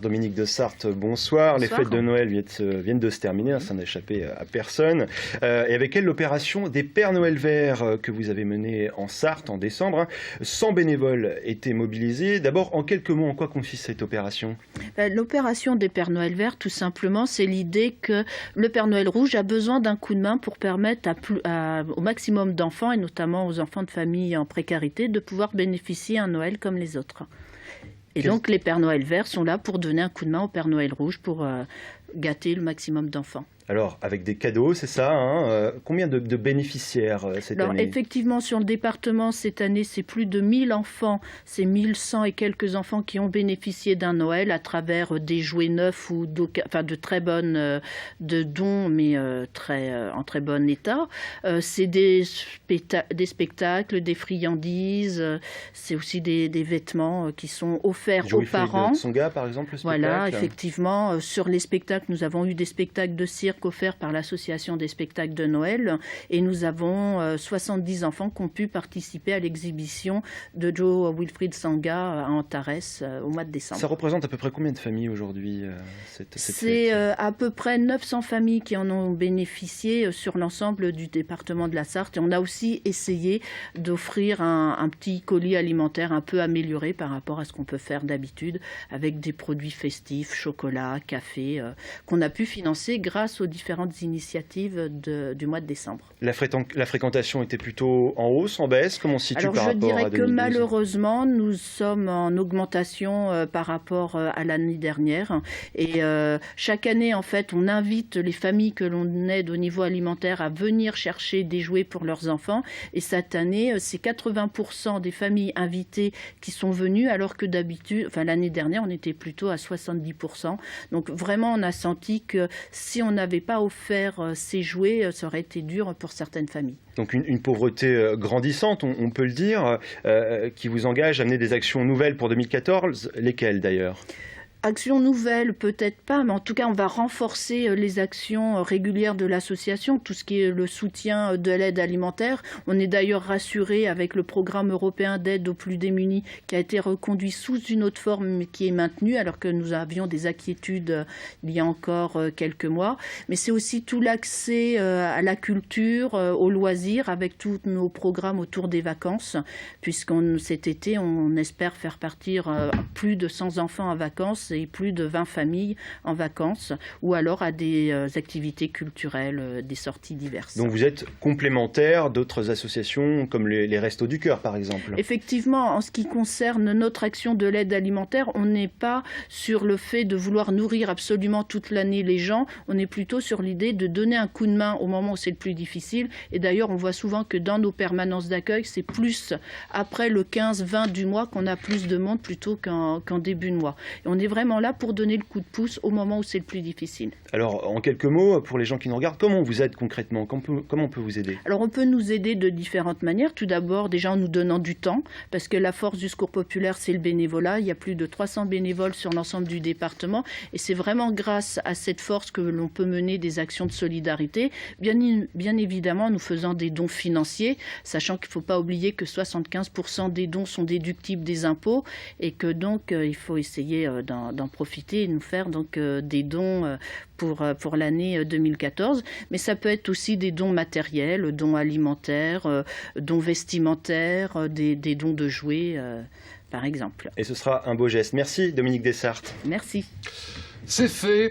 Dominique Dessart, bonsoir. Les Bonsoir. fêtes de Noël viennent de se terminer, ça n'a échappé à personne. Et avec elle, l'opération des Pères Noël verts que vous avez menée en Sarthe en décembre. 100 bénévoles étaient mobilisés. D'abord, en quelques mots, en quoi consiste cette opération ? L'opération des Pères Noël verts, tout simplement, c'est l'idée que le Père Noël rouge a besoin d'un coup de main pour permettre au maximum d'enfants, et notamment aux enfants de familles en précarité, de pouvoir bénéficier un Noël comme les autres. Et donc les Pères Noël verts sont là pour donner un coup de main au Père Noël rouge pour gâter le maximum d'enfants. Alors, avec des cadeaux, c'est ça, hein, combien de bénéficiaires cette année ? Alors, effectivement, sur le département, cette année, c'est plus de 1000 enfants, c'est 1100 et quelques enfants qui ont bénéficié d'un Noël à travers des jouets neufs ou de très bonnes de dons, mais en très bon état. C'est des spectacles, des friandises, c'est aussi des vêtements qui sont offerts aux parents. De Tsonga, par exemple, le spectacle. Voilà, effectivement, sur les spectacles, nous avons eu des spectacles de cirque offert par l'association des spectacles de Noël et nous avons 70 enfants qui ont pu participer à l'exhibition de Joe Wilfried Tsonga à Antares au mois de décembre. Ça représente à peu près combien de familles aujourd'hui cette C'est fête à peu près 900 familles qui en ont bénéficié sur l'ensemble du département de la Sarthe et on a aussi essayé d'offrir un petit colis alimentaire un peu amélioré par rapport à ce qu'on peut faire d'habitude avec des produits festifs, chocolat, café, qu'on a pu financer grâce aux différentes initiatives du mois de décembre. La fréquentation était plutôt en hausse, en baisse? Comment on se situe par rapport à 2012? Je dirais que malheureusement, nous sommes en augmentation par rapport à l'année dernière. Et chaque année, en fait, on invite les familles que l'on aide au niveau alimentaire à venir chercher des jouets pour leurs enfants. Et cette année, c'est 80% des familles invitées qui sont venues, alors que d'habitude, l'année dernière, on était plutôt à 70%. Donc vraiment, on a senti que si on n'avait pas offert ces jouets, ça aurait été dur pour certaines familles. Donc une pauvreté grandissante, on peut le dire, qui vous engage à mener des actions nouvelles pour 2014. Lesquelles d'ailleurs ? Actions nouvelles, peut-être pas, mais en tout cas, on va renforcer les actions régulières de l'association, tout ce qui est le soutien de l'aide alimentaire. On est d'ailleurs rassuré avec le programme européen d'aide aux plus démunis qui a été reconduit sous une autre forme, mais qui est maintenu, alors que nous avions des inquiétudes il y a encore quelques mois. Mais c'est aussi tout l'accès à la culture, aux loisirs, avec tous nos programmes autour des vacances, puisqu'on cet été, on espère faire partir plus de 100 enfants en vacances et plus de 20 familles en vacances, ou alors à des activités culturelles, des sorties diverses. Donc vous êtes complémentaire d'autres associations comme les Restos du Cœur, par exemple. Effectivement, en ce qui concerne notre action de l'aide alimentaire, on n'est pas sur le fait de vouloir nourrir absolument toute l'année les gens, on est plutôt sur l'idée de donner un coup de main au moment où c'est le plus difficile. Et d'ailleurs, on voit souvent que dans nos permanences d'accueil, c'est plus après le 15-20 du mois qu'on a plus de monde plutôt qu'en début de mois. Et on est vraiment là pour donner le coup de pouce au moment où c'est le plus difficile. Alors, en quelques mots, pour les gens qui nous regardent, comment on vous aide concrètement ? Comment on peut vous aider ? Alors, on peut nous aider de différentes manières. Tout d'abord, déjà en nous donnant du temps, parce que la force du Secours populaire, c'est le bénévolat. Il y a plus de 300 bénévoles sur l'ensemble du département. Et c'est vraiment grâce à cette force que l'on peut mener des actions de solidarité. Bien évidemment, nous faisons des dons financiers, sachant qu'il ne faut pas oublier que 75% des dons sont déductibles des impôts et que donc, il faut essayer d'en profiter et nous faire donc des dons pour l'année 2014. Mais ça peut être aussi des dons matériels, dons alimentaires, dons vestimentaires, des dons de jouets, par exemple. Et ce sera un beau geste. Merci Dominique Dessart. Merci. C'est fait.